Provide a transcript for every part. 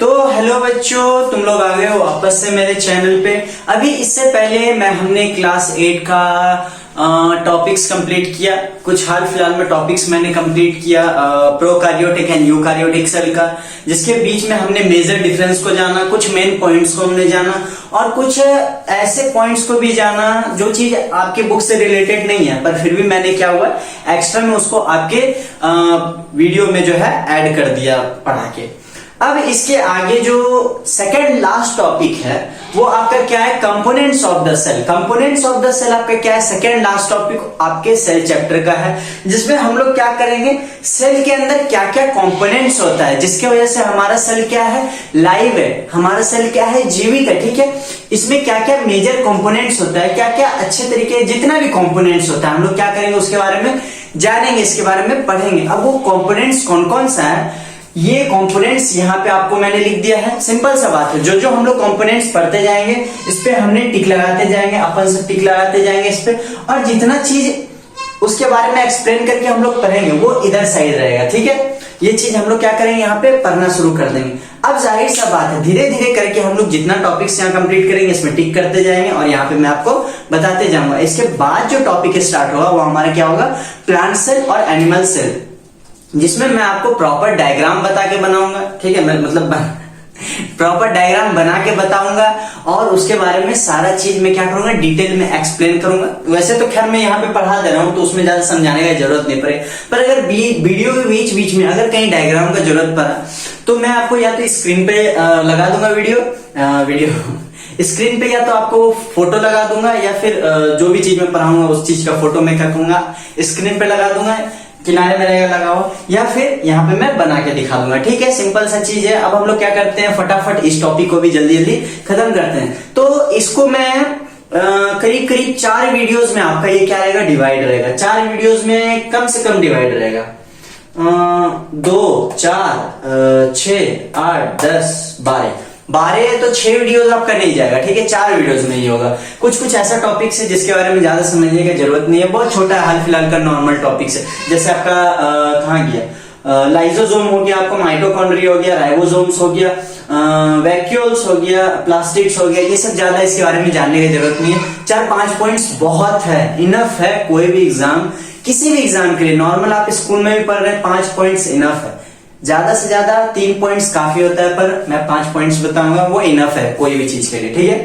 तो हेलो बच्चों, तुम लोग आ गए हो वापस से मेरे चैनल पे। अभी इससे पहले हमने क्लास 8 का टॉपिक्स कंप्लीट किया। कुछ हाल फिलहाल में टॉपिक्स मैंने कंप्लीट किया प्रोकार्योटिक एंड यूकार्योटिक सेल का, जिसके बीच में हमने मेजर डिफरेंस को जाना, कुछ मेन पॉइंट्स को हमने जाना और कुछ ऐसे पॉइंट्स को भी जाना जो चीज आपके बुक से रिलेटेड नहीं है, पर फिर भी मैंने क्या हुआ एक्स्ट्रा में उसको आपके वीडियो में जो है ऐड कर दिया पढ़ा के। अब इसके आगे जो सेकंड लास्ट टॉपिक है वो आपका क्या है, components of the cell. Components of the cell आपका क्या है, सेकंड लास्ट टॉपिक आपके सेल चैप्टर का है, जिसमें हम लोग क्या करेंगे, सेल के अंदर क्या क्या कंपोनेंट्स होता है जिसकी वजह से हमारा सेल क्या है, लाइव है, हमारा सेल क्या है, जीवित है। ठीक है, इसमें क्या क्या मेजर कंपोनेंट्स होता है, क्या क्या अच्छे तरीके, जितना भी कंपोनेंट्स होता है हम लोग क्या करेंगे उसके बारे में जानेंगे, इसके बारे में पढ़ेंगे। अब वो कंपोनेंट्स कौन कौन सा है, ये कंपोनेंट्स यहाँ पे आपको मैंने लिख दिया है। सिंपल सा बात है, जो जो हम लोग कंपोनेंट्स पढ़ते जाएंगे इस पे हमने टिक लगाते जाएंगे, अपन सब टिक लगाते जाएंगे इस पे, और जितना चीज उसके बारे में एक्सप्लेन करके हम लोग पढ़ेंगे वो इधर साइड रहेगा। ठीक है, ये चीज हम लोग क्या करेंगे, यहाँ पे पढ़ना शुरू कर देंगे। अब जाहिर सा बात है, धीरे धीरे करके हम लोग जितना टॉपिक्स यहाँ कंप्लीट करेंगे इसमें टिक करते जाएंगे और यहाँ पे मैं आपको बताते जाऊंगा। इसके बाद जो टॉपिक स्टार्ट होगा वो हमारा क्या होगा, प्लांट सेल और एनिमल सेल, जिसमें मैं आपको प्रॉपर डायग्राम बता के बनाऊंगा। ठीक है, मैं मतलब प्रॉपर डायग्राम बना के बताऊंगा और उसके बारे में सारा चीज मैं क्या करूंगा, डिटेल में एक्सप्लेन करूंगा। वैसे तो खैर मैं यहाँ पे पढ़ा दे रहा हूँ तो उसमें ज्यादा समझाने की जरूरत नहीं पड़े, पर अगर वीडियो के बीच बीच में अगर कहीं डायग्राम का जरूरत पड़ा तो मैं आपको या तो स्क्रीन पे लगा दूंगा वीडियो स्क्रीन पे, या तो आपको फोटो लगा दूंगा, या फिर जो भी चीज मैं पढ़ाऊंगा उस चीज का फोटो मैं क्या करूंगा स्क्रीन पे लगा दूंगा, किनारे में रहेगा लगा हुआ, या फिर यहाँ पे मैं बना के दिखा दूंगा। ठीक है, सिंपल सा चीज है। अब हम लोग क्या करते हैं, फटाफट इस टॉपिक को भी जल्दी जल्दी खत्म करते हैं। तो इसको मैं करीब करीब 4 वीडियोस में आपका ये क्या रहेगा, डिवाइड रहेगा। 4 वीडियोस में कम से कम डिवाइड रहेगा, 2, 4, 6, 8, 10, 12 तो 6 वीडियोस आपका नहीं जाएगा। ठीक है, 4 वीडियोस में ही होगा। कुछ कुछ ऐसा टॉपिक्स है जिसके बारे में ज्यादा समझने की जरूरत नहीं है, बहुत छोटा हाल फिलहाल का नॉर्मल टॉपिक्स है। जैसे आपका कहाँ गया, लाइसोसोम हो गया, आपको माइटोकॉन्ड्रिया हो गया, राइबोसोम्स हो गया, वैक्यूल्स हो गया, प्लास्टिड्स हो गया, ये सब ज्यादा इसके बारे में जानने की जरूरत नहीं है। 4-5 पॉइंट्स बहुत है, इनफ है। कोई भी एग्जाम, किसी भी एग्जाम के लिए, नॉर्मल आप स्कूल में भी पढ़ रहे हैं, 5 पॉइंट्स इनफ है। ज्यादा से ज्यादा 3 पॉइंट्स काफी होता है, पर मैं 5 पॉइंट्स बताऊंगा, वो इनफ है कोई भी चीज के लिए। ठीक है,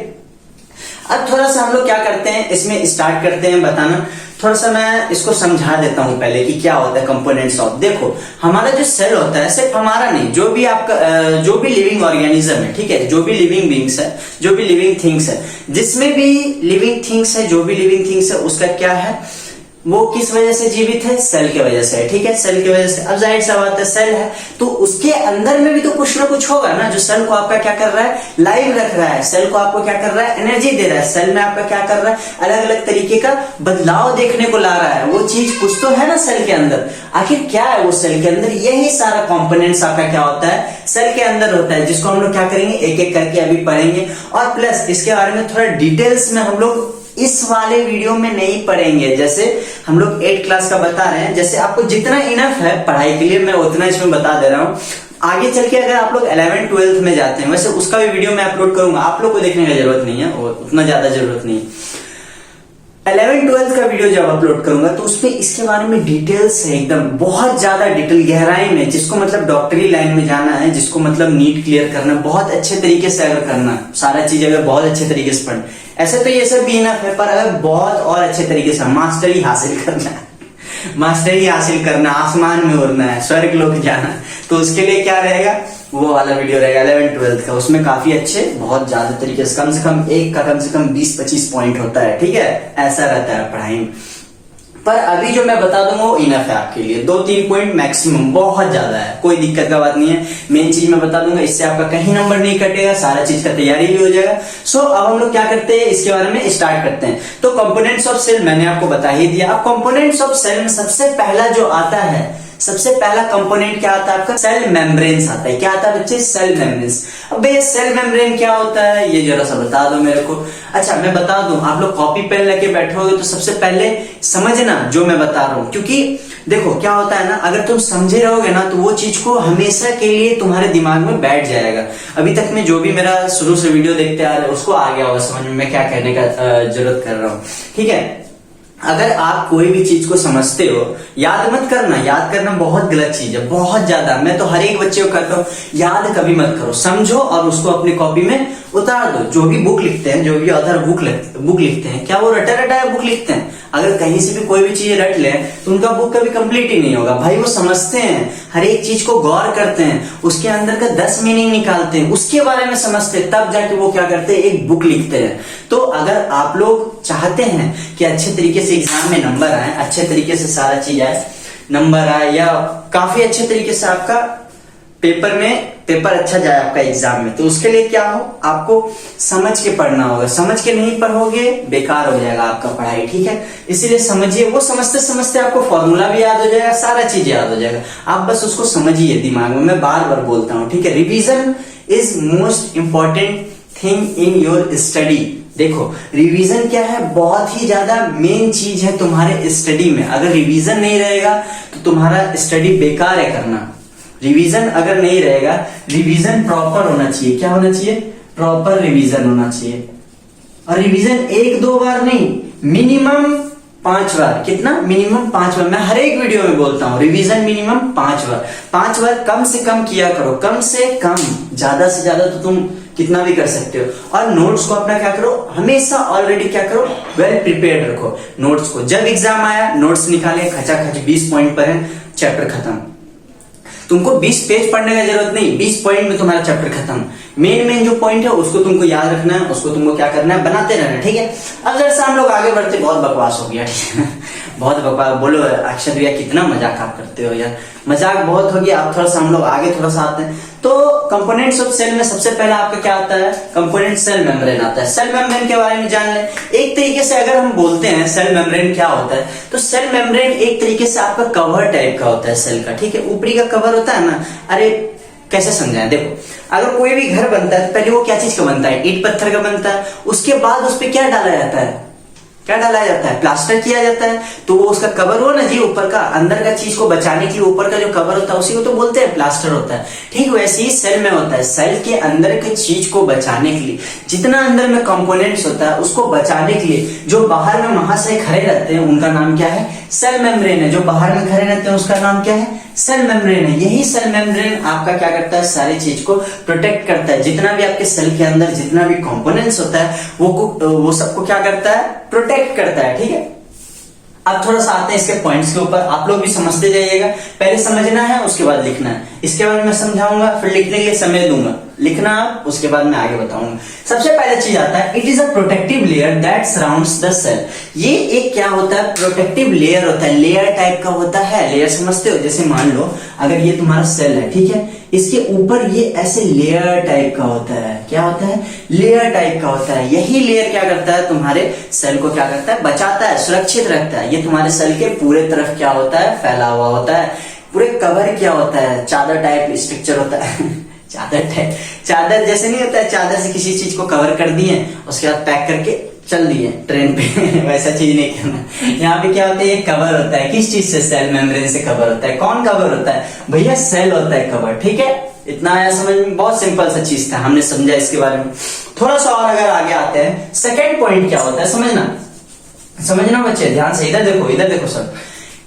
अब थोड़ा सा हम लोग क्या करते हैं, इसमें स्टार्ट करते हैं बताना। थोड़ा सा मैं इसको समझा देता हूं पहले कि क्या होता है कंपोनेंट्स ऑफ। देखो, हमारा जो सेल होता है सिर्फ हमारा नहीं, जो भी आपका जो भी लिविंग ऑर्गेनिज्म है, ठीक है, जो भी लिविंग बींग्स है, जो भी लिविंग थिंग्स है, जिसमें भी लिविंग थिंग्स है, जो भी लिविंग थिंग्स है, उसका क्या है, वो किस वजह से जीवित है, सेल की वजह से है। ठीक है, सेल की वजह से। अब जाहिर सा बात है, सेल है तो उसके अंदर में भी तो कुछ ना कुछ होगा ना, जो सेल को आपका क्या कर रहा है, लाइव रख रहा है, सेल को आपको क्या कर रहा है, एनर्जी दे रहा है, सेल में आपका क्या कर रहा है, अलग अलग तरीके का बदलाव देखने को ला रहा है। वो चीज कुछ तो है ना सेल के अंदर। आखिर क्या है वो सेल के अंदर, यही सारा कंपोनेंट्स आपका क्या होता है, सेल के अंदर होता है, जिसको हम लोग क्या करेंगे एक एक करके अभी पढ़ेंगे। और प्लस इसके बारे में थोड़ा डिटेल्स में हम लोग इस वाले वीडियो में नहीं पढ़ेंगे। जैसे हम लोग 8 क्लास का बता रहे हैं, जैसे आपको जितना इनफ है पढ़ाई के लिए मैं उतना इसमें बता दे रहा हूँ। आगे चल के अगर आप लोग 11th 12th में जाते हैं, वैसे उसका भी वीडियो मैं अपलोड करूंगा, आप लोग को देखने की जरूरत नहीं है, और उतना ज्यादा जरूरत नहीं है। 11th 12th का वीडियो जब अपलोड करूंगा तो उसमें इसके बारे में डिटेल्स है, एकदम बहुत ज्यादा डिटेल गहराई में, जिसको मतलब डॉक्टरी लाइन में जाना है, जिसको मतलब नीट क्लियर करना, बहुत अच्छे तरीके से अगर करना सारा चीज, अगर बहुत अच्छे तरीके से पढ़ना, ऐसे तो ये सब भी इनफ है, पर अगर बहुत और अच्छे तरीके से मास्टरी हासिल करना है, मास्टरी हासिल करना, आसमान में उड़ना है, स्वर्ग लोक जाना, तो उसके लिए क्या रहेगा, वो वाला वीडियो रहेगा 11th 12th का। उसमें काफी अच्छे, बहुत ज्यादा तरीके से कम एक का कम से कम 20-25 पॉइंट होता है। ठीक है, ऐसा रहता है पढ़ाई में। पर अभी जो मैं बता दूंगा वो इनफ है आपके लिए, 2-3 पॉइंट मैक्सिमम, बहुत ज्यादा है, कोई दिक्कत का बात नहीं है। मेन चीज मैं बता दूंगा, इससे आपका कहीं नंबर नहीं कटेगा, सारा चीज का तैयारी भी हो जाएगा। सो अब हम लोग क्या करते हैं, इसके बारे में स्टार्ट करते हैं। तो कंपोनेंट्स ऑफ सेल मैंने आपको बता ही दिया। अब कंपोनेंट्स ऑफ सेल में सबसे पहला जो आता है, सबसे पहला कंपोनेंट क्या आता है आपका, सेल मेम्ब्रेन्स आता है। क्या आता है बच्चे, सेल मेम्ब्रेन्स। अब ये सेल मेम्ब्रेन क्या होता है, ये जरा सा बता दो मेरे को। अच्छा मैं बता दूं, आप लोग कॉपी पेन लेके बैठोगे तो सबसे पहले समझना जो मैं बता रहा हूं, क्योंकि देखो क्या होता है ना, अगर तुम समझे रहोगे ना तो वो चीज को हमेशा के लिए तुम्हारे दिमाग में बैठ जाएगा। अभी तक में जो भी मेरा शुरू से वीडियो देखते आ रहे हैं उसको आ गया होगा समझ में मैं क्या कहने का जरूरत कर रहा हूँ। ठीक है, अगर आप कोई भी चीज को समझते हो, याद मत करना। याद करना बहुत गलत चीज है, बहुत ज्यादा। मैं तो हर एक बच्चे को कहता हूँ याद कभी मत करो, समझो और उसको अपनी कॉपी में उतार दो। जो भी बुक लिखते हैं, जो भी ऑथर बुक लिखते हैं, क्या वो रटा रटाया बुक लिखते हैं? अगर कहीं से भी कोई भी चीज रट ले तो उनका बुक कभी कंप्लीट ही नहीं होगा भाई। वो समझते हैं, हर एक चीज को गौर करते हैं, उसके अंदर का 10 मीनिंग निकालते हैं, उसके बारे में समझते हैं, तब जाके वो क्या करते हैं, एक बुक लिखते हैं। तो अगर आप लोग चाहते हैं कि अच्छे तरीके से एग्जाम में नंबर आए, अच्छे तरीके से सारा चीज आए, नंबर आए, या काफी अच्छे तरीके से आपका पेपर अच्छा जाए आपका एग्जाम में, तो उसके लिए क्या हो, आपको समझ के पढ़ना होगा। समझ के नहीं पढ़ोगे बेकार हो जाएगा आपका पढ़ाई। ठीक है, इसीलिए समझिए। वो समझते समझते आपको फॉर्मूला भी याद हो जाएगा, सारा चीज याद हो जाएगा। आप बस उसको समझिए दिमाग में। मैं बार बार बोलता हूँ, ठीक है, revision is most important thing in your study. देखो रिवीजन क्या है, बहुत ही ज्यादा मेन चीज है तुम्हारे स्टडी में। अगर रिवीजन नहीं रहेगा तो तुम्हारा स्टडी बेकार है करना। रिवीजन अगर नहीं रहेगा, रिवीजन प्रॉपर होना चाहिए। क्या होना चाहिए? प्रॉपर रिवीजन होना चाहिए। और रिवीजन 1-2 बार नहीं, मिनिमम 5 बार। कितना? मिनिमम 5 बार। मैं हर एक वीडियो में बोलता हूं रिवीजन मिनिमम 5 बार। 5 बार कम से कम किया करो, कम से कम। ज्यादा से ज्यादा तो तुम कितना भी कर सकते हो। और नोट्स को अपना क्या करो, हमेशा ऑलरेडी क्या करो, वेल प्रिपेयर्ड रखो नोट्स को। जब एग्जाम आया नोट्स निकाले, खचाखच 20 पॉइंट पर है, चैप्टर खत्म। तुमको 20 पेज पढ़ने का जरूरत नहीं, 20 पॉइंट में तुम्हारा चैप्टर खत्म। मेन जो पॉइंट है उसको तुमको याद रखना है, उसको तुमको क्या करना है, बनाते रहना। ठीक है, अब जैसे हम लोग आगे बढ़ते, बहुत बकवास हो गया, ठीक है बहुत बकवास। बोलो अक्षर भैया कितना मजाक आप करते हो यार, मजाक बहुत हो गया। आप थोड़ा सा हम लोग आगे थोड़ा सा आते हैं। तो कंपोनेंट्स ऑफ सेल में सबसे पहला आपका क्या आता है, कंपोनेंट सेल मेम्ब्रेन आता है। सेल मेम्ब्रेन के बारे में जान ले। एक तरीके से अगर हम बोलते हैं सेल मेम्ब्रेन क्या होता है, तो सेल मेम्ब्रेन एक तरीके से आपका कवर टाइप का होता है सेल का। ठीक है, ऊपरी का कवर होता है ना। अरे कैसे समझाएं, देखो अगर कोई भी घर बनता है तो पहले वो क्या चीज का बनता है, ईंट पत्थर का बनता है। उसके बाद उस पर क्या डाला जाता है, क्या डाला जाता है, प्लास्टर किया जाता है। तो वो उसका कवर हो ना जी, ऊपर का, अंदर का चीज को बचाने के लिए ऊपर का जो कवर होता है उसी को तो बोलते हैं प्लास्टर होता है। ठीक वैसे ही सेल में होता है। सेल के अंदर की चीज को बचाने के लिए, जितना अंदर में कंपोनेंट्स होता है उसको बचाने के लिए जो बाहर में महाशय खड़े रहते हैं उनका नाम क्या है, सेल मेम्ब्रेन है। जो बाहर में खड़े रहते हैं उसका नाम क्या है, सेल मेम्ब्रेन है। यही सेल मेम्ब्रेन आपका क्या करता है, सारी चीज को प्रोटेक्ट करता है। जितना भी आपके सेल के अंदर जितना भी कंपोनेंट्स होता है वो सबको क्या करता है, प्रोटेक्ट करता है। ठीक है, अब थोड़ा सा आते हैं इसके पॉइंट्स के ऊपर। आप लोग भी समझते जाइएगा, पहले समझना है उसके बाद लिखना है। इसके बाद मैं समझाऊंगा, फिर लिखने के लिए समय दूंगा, लिखना आप, उसके बाद मैं आगे बताऊंगा। सबसे पहले चीज आता है, it is a protective layer that surrounds the cell. ये एक क्या होता है, प्रोटेक्टिव लेयर होता है, लेयर टाइप का होता है। लेयर समझते हो, जैसे मान लो अगर ये तुम्हारा सेल है, ठीक है, इसके ऊपर ये ऐसे लेयर टाइप का होता है। क्या होता है, लेयर टाइप का होता है। यही लेयर क्या करता है, तुम्हारे सेल को क्या करता है, बचाता है, सुरक्षित रखता है। ये तुम्हारे सेल के पूरे तरफ क्या होता है, फैला हुआ होता है। पूरे कवर क्या होता है, चादर टाइप स्ट्रक्चर होता है चादर टाइप, चादर जैसे नहीं होता है, चादर से किसी चीज को कवर कर दिए, उसके बाद पैक करके चल दिए ट्रेन पे वैसा चीज नहीं करना। यहाँ पे क्या होता है, ये कवर होता है। किस चीज से, सेल मेम्ब्रेन से कवर होता है। कौन कवर होता है भैया, सेल होता है कवर। ठीक है, इतना आया समझ में, बहुत सिंपल सा चीज था, हमने समझा इसके बारे में। थोड़ा सा और अगर आगे आते हैं, सेकेंड पॉइंट क्या होता है, समझना बच्चे, ध्यान से इधर देखो sir.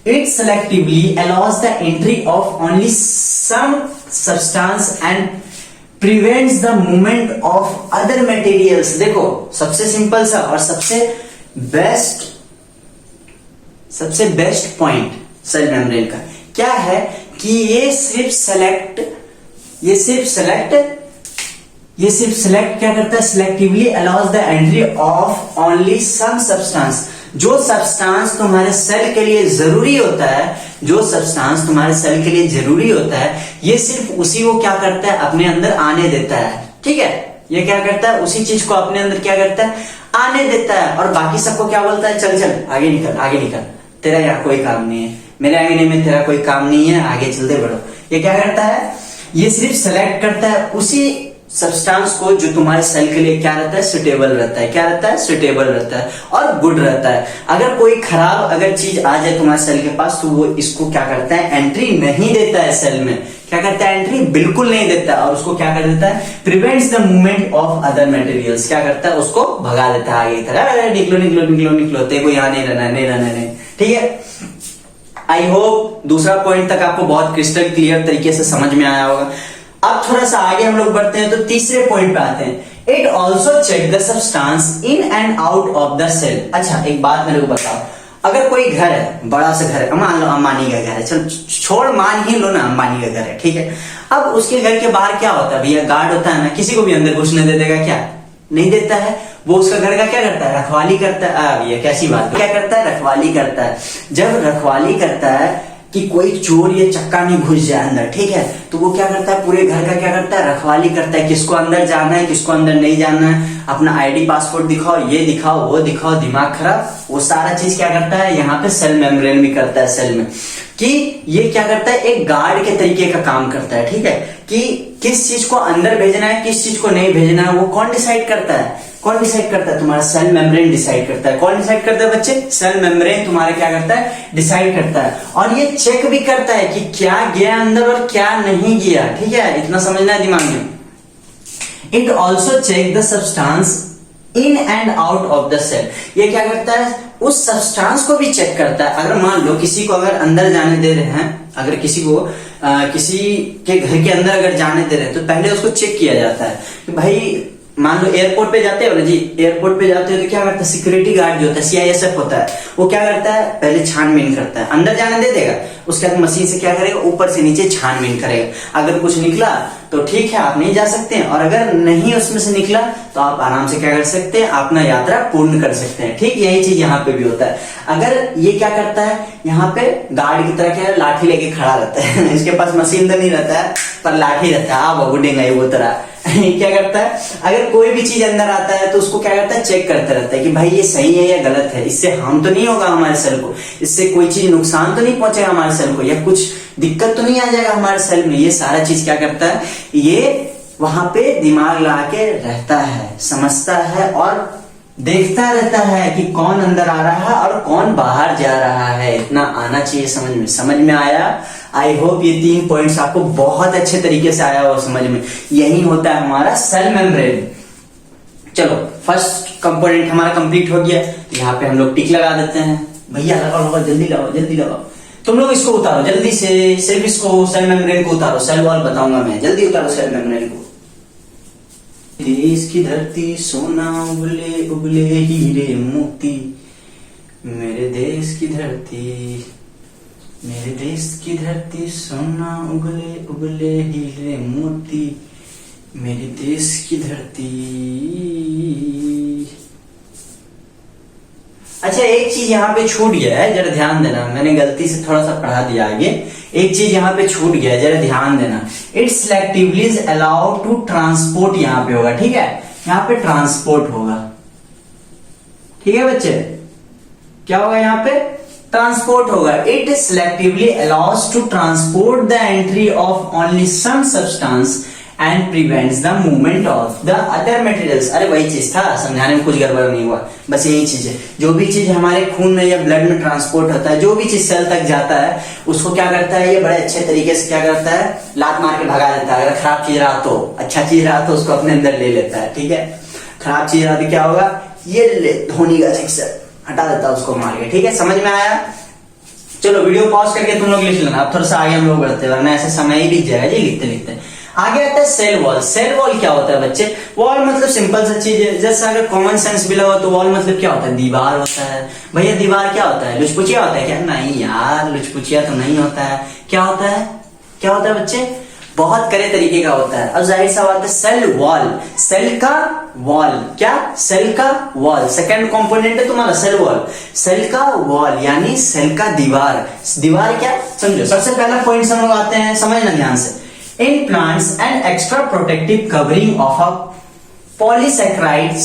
It selectively allows the entry of only some substance and prevents the movement of other materials। देखो सबसे सिंपल सा और सबसे बेस्ट पॉइंट सेल मेम्ब्रेन का क्या है कि ये सिर्फ सेलेक्ट क्या करता है, selectively allows the entry of only some substance. जो सब्सटेंस तुम्हारे सेल के लिए जरूरी होता है, ये सिर्फ उसी को क्या करता है, अपने अंदर आने देता है। ठीक है, ये क्या करता है, उसी चीज को अपने अंदर क्या करता है, आने देता है। और बाकी सबको क्या बोलता है, चल आगे निकल, तेरा यहाँ कोई काम नहीं है, मेरे आगे में तेरा कोई काम नहीं है, आगे चलते बढ़ो। ये क्या करता है, ये सिर्फ सेलेक्ट करता है उसी सब्सटेंस को जो तुम्हारे सेल के लिए क्या रहता है, सुटेबल रहता है। क्या रहता है, सुटेबल रहता है और गुड रहता है। अगर कोई खराब अगर चीज आ जाए तुम्हारे सेल के पास तो वो इसको क्या करता है, एंट्री नहीं देता है सेल में। क्या करता है, एंट्री बिल्कुल नहीं देता है और उसको क्या कर देता है, prevents the movement of other materials. क्या करता है, उसको भगा देता है आगे की तरह, निकलो निकलो निकलो निकलो, तेरे को यहाँ नहीं रहना है, नहीं रहना है, नहीं। ठीक है, आई होप दूसरा पॉइंट तक आपको बहुत क्रिस्टल क्लियर तरीके से समझ में आया होगा। अब थोड़ा सा आगे हम लोग बढ़ते हैं तो तीसरे पॉइंट पे आते हैं। It also check the substance in and out of the cell. अच्छा एक बात मेरे को बताओ, अगर कोई घर है, बड़ा सा घर है, मान लो अंबानी का घर है, चल छोड़ मान ही लो ना, अंबानी का घर है, ठीक है। अब उसके घर के बाहर क्या होता है भैया, गार्ड होता है ना, किसी को भी अंदर घुसने दे देगा क्या, नहीं देता है। वो उसका घर का क्या करता है, रखवाली करता है। भैया कैसी बात, क्या करता है, रखवाली करता है। जब रखवाली करता है कि कोई चोर या चक्का नहीं घुस जाए अंदर, ठीक है, तो वो क्या करता है, पूरे घर का क्या करता है, रखवाली करता है, किसको अंदर जाना है, किसको अंदर नहीं जाना है, अपना आईडी पासपोर्ट दिखाओ, ये दिखाओ, वो दिखाओ, दिमाग खराब, वो सारा चीज क्या करता है यहाँ पे सेल मेम्ब्रेन भी करता है सेल में, कि ये क्या करता है, एक गार्ड के तरीके का काम करता है। ठीक है, कि किस चीज को अंदर भेजना है, किस चीज को नहीं भेजना है, वो कौन डिसाइड करता है, कौन डिसाइड करता है, तुम्हारा सेल मेम्ब्रेन डिसाइड करता है। कौन डिसाइड करता है बच्चे, सेल मेम्ब्रेन तुम्हारा क्या करता है, डिसाइड करता है। और ये चेक भी करता है कि क्या गया अंदर और क्या नहीं गया। ठीक है, इतना समझना है दिमाग में। It also check the substance in and out of the cell. ये क्या करता है, उस सब्सटेंस को भी चेक करता है। अगर मान लो किसी को अगर अंदर जाने दे रहे हैं, अगर किसी को किसी के घर के अंदर अगर जाने दे रहे हैं तो पहले उसको चेक किया जाता है कि भाई, मान लो एयरपोर्ट पे जाते हो ना जी, एयरपोर्ट पे जाते हो तो क्या करता है, सिक्योरिटी गार्ड जो होता है, सीआईएसएफ होता है, वो क्या करता है, पहले छानबीन करता है, अंदर जाने दे देगा, उसके बाद मशीन से क्या करेगा, ऊपर से नीचे छानबीन करेगा। अगर कुछ निकला तो ठीक है, आप नहीं जा सकते हैं, और अगर नहीं उसमें से निकला तो आप आराम से क्या कर सकते हैं, अपना यात्रा पूर्ण कर सकते हैं। ठीक, यही चीज यहाँ पे भी होता है। अगर ये क्या करता है, यहाँ पे गार्ड की तरह क्या है, लाठी लेके खड़ा रहता है इसके पास मशीन तो नहीं रहता है पर लाठी रहता है, आप उड़ेंगे वो तरह क्या करता है, अगर कोई भी चीज अंदर आता है तो उसको क्या करता है, चेक करता रहता है कि भाई ये सही है या गलत है, इससे हार्म तो नहीं होगा हमारे सेल को, इससे कोई चीज नुकसान तो नहीं पहुंचेगा हमारे सेल को, या कुछ दिक्कत तो नहीं आ जाएगा हमारे सेल में। ये सारा चीज क्या करता है, ये वहां पे दिमाग लगा के रहता है, समझता है और देखता रहता है कि कौन अंदर आ रहा है और कौन बाहर जा रहा है। इतना आना चाहिए समझ में। समझ में आया? आई होप ये 3 पॉइंट्स आपको बहुत अच्छे तरीके से आया हो समझ में। यही होता है हमारा सेल मेम्ब्रेन। चलो फर्स्ट कंपोनेंट हमारा कंप्लीट हो गया, यहाँ पे हम लोग टिक लगा देते हैं। भैया लगाओ लगाओ, जल्दी लगाओ जल्दी लगाओ, तुम लोग इसको उतारो जल्दी से, सिर्फ इसको सेल मेम्ब्रेन को उतारो, सेल वॉल बताऊंगा मैं, जल्दी उतारो सेल मेम्ब्रेन को। देश की धरती सोना उबले उबले हीरे मोती, मेरे देश की धरती, मेरे देश की धरती सोना उबले उबले हीरे मोती, मेरे देश की धरती। अच्छा एक चीज यहाँ पे छूट गया है, जरा ध्यान देना, मैंने गलती से थोड़ा सा पढ़ा दिया आगे। एक चीज यहाँ पे छूट गया है, जरा ध्यान देना। It's selectively is allowed to transport, यहाँ पे होगा, ठीक है, यहाँ पे ट्रांसपोर्ट होगा, ठीक है बच्चे, क्या होगा यहाँ पे, ट्रांसपोर्ट होगा। It selectively allows to transport the entry of only some substance and prevents the movement of the other materials. अरे वही चीज था, समझाने में कुछ गड़बड़ नहीं हुआ, बस यही चीज है। जो भी चीज हमारे खून में या ब्लड में ट्रांसपोर्ट होता है, जो भी चीज सेल तक जाता है, उसको क्या करता है, ये बड़े अच्छे तरीके से क्या करता है, लात मार के भगा देता है। अगर खराब चीज रहा तो, अच्छा चीज रहा तो उसको अपने अंदर ले लेता है, ठीक है। खराब चीज रहा तो क्या होगा, ये ले धोनी का सिक्सर हटा देता है उसको मार के, ठीक है। समझ में आया? चलो वीडियो पॉज करके तुम लोग लिख लेना, अब थोड़ा सा आगे हम लोग बढ़ते हैं, वरना ऐसे समय ही बीत जाएगा जी लिखते लिखते। आगे आता है सेल वॉल। सेल वॉल क्या होता है बच्चे? वॉल मतलब सिंपल सा चीज है, जैसे अगर कॉमन सेंस भी लगा तो वॉल मतलब क्या होता है, दीवार होता है। भैया दीवार क्या होता है, लुचपुचिया होता है क्या? नहीं यार, लुचपुचिया तो नहीं होता है। क्या होता है, क्या होता है बच्चे? बहुत कड़े तरीके का होता है। अब जाहिर सा बात है, सेल वॉल, सेल का वॉल, क्या, सेल का वॉल, सेकंड कंपोनेंट है तुम्हारा सेल वॉल। सेल का वॉल यानी सेल का दीवार। दीवार क्या समझो, सबसे पहला पॉइंट हम लोग आते हैं, समझना ध्यान से। In plants, an extra protective covering of a polysaccharide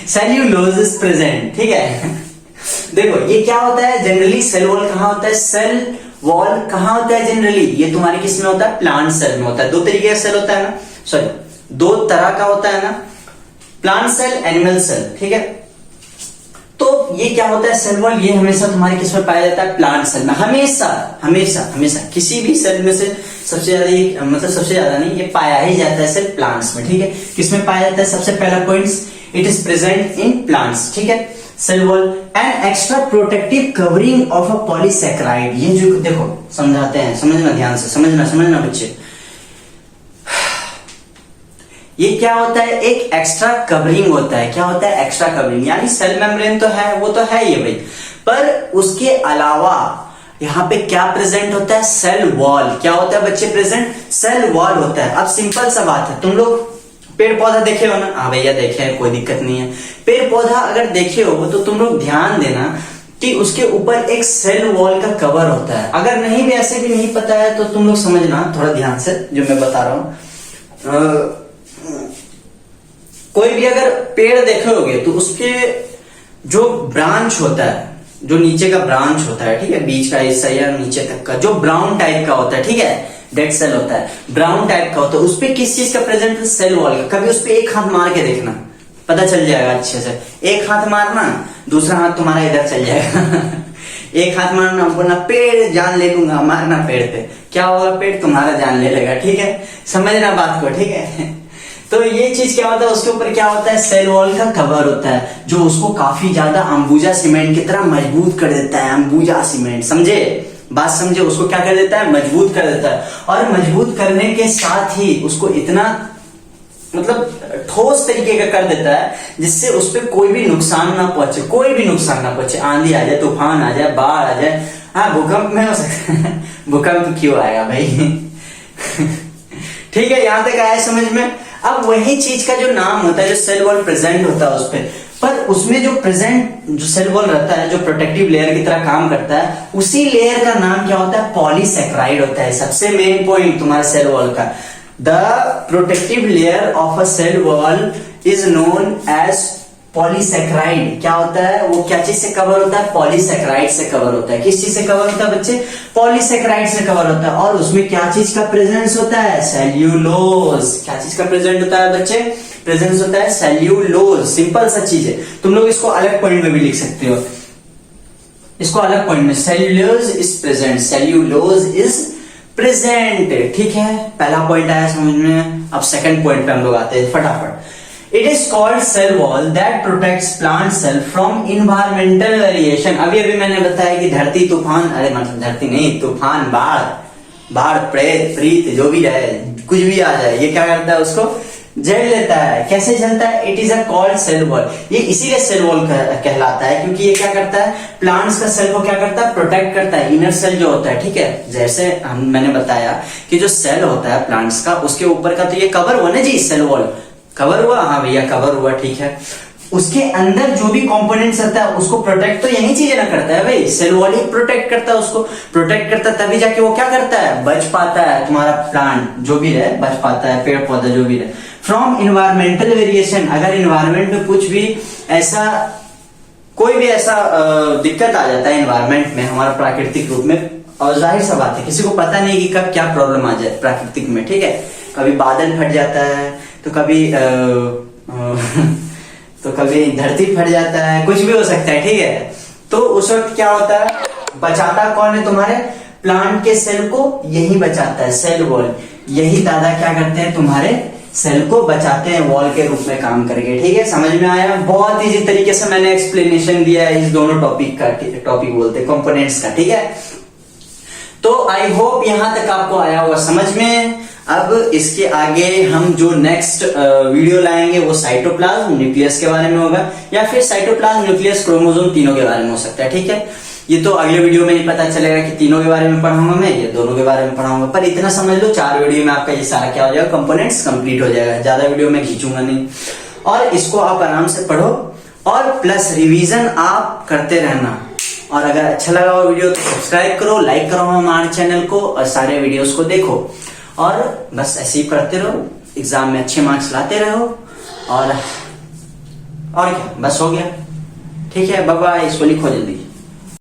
cellulose is present, ठीक है। देखो ये क्या होता है जनरली, सेल वॉल कहाँ होता है, सेल वॉल कहाँ होता है जनरली, ये तुम्हारे किस में होता है, प्लांट सेल में होता है। दो तरीके का सेल होता है ना, सॉरी दो तरह का होता है ना, प्लांट सेल, एनिमल सेल, ठीक है। तो ये क्या होता है सेल वॉल, ये हमेशा तुम्हारे किस में पाया जाता है, प्लांट सेल में, हमेशा हमेशा हमेशा किसी भी सेल में से सबसे ज्यादा, मतलब सबसे ज्यादा नहीं, ये पाया ही जाता है सेल प्लांट्स में, ठीक है। किसमें पाया जाता है, सबसे पहला point, it is present in plants, ठीक है। Cell wall and extra protective covering of a polysaccharide, ये जो देखो समझाते हैं, समझना ध्यान से, समझना बच्चे। ये क्या होता है, एक एक्स्ट्रा कवरिंग होता है, क्या होता है, एक्स्ट्रा कवरिंग, यानी सेल मेम्ब्रेन तो है, वो तो है ये भाई, पर उसके अलावा यहाँ पे क्या प्रेजेंट होता है, सेल वॉल, क्या होता है बच्चे प्रेजेंट, सेल वॉल होता है। अब सिंपल सा बात है, तुम लोग पेड़ पौधा देखे हो ना, हाँ भैया देखे हैं, कोई दिक्कत नहीं है। पेड़ पौधा अगर देखे हो तो तुम लोग ध्यान देना कि उसके ऊपर एक सेल वॉल का कवर होता है। अगर नहीं भी ऐसे भी नहीं पता है तो तुम लोग समझना थोड़ा ध्यान से जो मैं बता रहा हूं। कोई भी अगर पेड़ देखे होगे तो उसके जो ब्रांच होता है, जो नीचे का ब्रांच होता है, ठीक है, बीच का हिस्सा या नीचे तक का जो ब्राउन टाइप का होता है, ठीक है, डेड सेल होता है, ब्राउन टाइप का होता है, उस पे किस चीज का प्रेजेंट है, सेल वॉल का। कभी उस पे एक हाथ मार के देखना, पता चल जाएगा अच्छे से। एक हाथ मारना, दूसरा हाथ तुम्हारा इधर चल जाएगा एक हाथ मारना, बोलना पेड़ जान ले लूंगा, मारना पेड़ पे, क्या होगा, पेड़ तुम्हारा जान ले लेगा, ठीक है, समझना बात को, ठीक है। तो ये चीज क्या होता है, उसके ऊपर क्या होता है, सेल वॉल का कवर होता है, जो उसको काफी ज्यादा अंबुजा सीमेंट की तरह मजबूत कर देता है। अंबुजा सीमेंट, समझे बात, समझे, उसको क्या कर देता है, मजबूत कर देता है। और मजबूत करने के साथ ही उसको इतना मतलब ठोस तरीके का कर देता है जिससे उस पर कोई भी नुकसान ना पहुंचे, कोई भी नुकसान ना पहुंचे। आंधी आ जाए, तूफान आ जाए, बाढ़ आ जाए, हाँ भूकंप में हो सकता है भूकंप क्यों आएगा भाई ठीक है, यहां तक आया समझ में। अब वही चीज का जो नाम होता है, जो सेल वॉल प्रेजेंट होता है उस पर उसमें जो प्रेजेंट जो सेल वॉल रहता है, जो प्रोटेक्टिव लेयर की तरह काम करता है, उसी लेयर का नाम क्या होता है, पॉलीसैकेराइड होता है। सबसे मेन पॉइंट तुम्हारे सेल वॉल का, the protective layer of a cell wall is known as polysaccharide. क्या होता है वो, क्या चीज से कवर होता है, पॉलीसैकेराइड से कवर होता है। किस चीज से कवर होता है बच्चे, पॉलीसैकेराइड से कवर होता है। और उसमें क्या चीज का प्रेजेंस होता है, सेल्यूलोज। क्या चीज का प्रेजेंट होता है बच्चे, प्रेजेंस होता है सेल्यूलोज। सिंपल सा चीज है, तुम लोग इसको अलग पॉइंट में भी लिख सकते हो, इसको अलग पॉइंट में, cellulose is present, cellulose is present, ठीक है। पहला पॉइंट आया समझ में। अब सेकंड पॉइंट पे हम लोग आते हैं फटाफट। It is called cell wall that protects plant cell from environmental variation। अभी मैंने बताया कि धरती तूफान, अरे मतलब धरती नहीं, तूफान, बाढ़ प्रेत प्रीत जो भी रहे, कुछ भी आ जाए, ये क्या करता है, उसको झेल लेता है। कैसे झेलता है, it is a called cell wall. ये इसीलिए सेल वॉल कहलाता है क्योंकि ये क्या करता है, प्लांट्स का सेल को क्या करता है, प्रोटेक्ट करता है। इनर सेल जो होता है, ठीक है, जैसे मैंने बताया कि जो सेल होता है प्लांट्स का, उसके ऊपर का तो ये कवर हुआ ना जी, सेल वॉल कवर हुआ, हाँ भैया कवर हुआ, ठीक है। उसके अंदर जो भी कंपोनेंट्स रहता है उसको प्रोटेक्ट तो यही चीजें ना करता है भाई, सेल वॉल ही प्रोटेक्ट करता है, उसको प्रोटेक्ट करता है, तभी जाके वो क्या करता है, बच पाता है, तुम्हारा प्लांट जो भी रहे बच पाता है, पेड़ पौधा जो भी रहे फ्रॉम इन्वायरमेंटल वेरिएशन। अगर इन्वायरमेंट में कुछ भी ऐसा, कोई भी ऐसा दिक्कत आ जाता है इन्वायरमेंट में, हमारा प्राकृतिक रूप में, और जाहिर सा बात है किसी को पता नहीं कि कब क्या प्रॉब्लम आ जाए प्राकृतिक में, ठीक है। कभी बादल फट जाता है, तो कभी तो कभी धरती फट जाता है, कुछ भी हो सकता है, ठीक है। तो उस वक्त क्या होता है, बचाता कौन है, तुम्हारे प्लांट के सेल को यही बचाता है, सेल वॉल। यही दादा क्या करते हैं, तुम्हारे सेल को बचाते हैं वॉल के रूप में काम करके, ठीक है। समझ में आया, बहुत इजी तरीके से मैंने एक्सप्लेनेशन दिया है इस दोनों टॉपिक का, टॉपिक बोलते हैं कंपोनेंट्स का, ठीक है। तो आई होप यहां तक आपको आया होगा समझ में। अब इसके आगे हम जो नेक्स्ट वीडियो लाएंगे वो साइटोप्लाज्म न्यूक्लियस के बारे में होगा, या फिर साइटोप्लाज्म न्यूक्लियस क्रोमोसोम तीनों के बारे में हो सकता है, ठीक है। ये तो अगले वीडियो में ही पता चलेगा कि तीनों के बारे में पढ़ाऊंगा मैं, ये दोनों के बारे में पढ़ाऊंगा। पर इतना समझ लो 4 वीडियो में आपका ये सारा क्या हो जाएगा, कंपोनेंट्स कंप्लीट हो जाएगा। ज्यादा वीडियो में खींचूंगा नहीं, और इसको आप आराम से पढ़ो, और प्लस रिवीजन आप करते रहना। और अगर अच्छा लगा वो वीडियो तो सब्सक्राइब करो, लाइक करो हमारे चैनल को, और सारे वीडियोस को देखो, और बस ऐसे ही पढ़ते रहो, एग्जाम में अच्छे मार्क्स लाते रहो, और क्या, बस हो गया, ठीक है। बाय बाय, इसको लिखो जल्दी।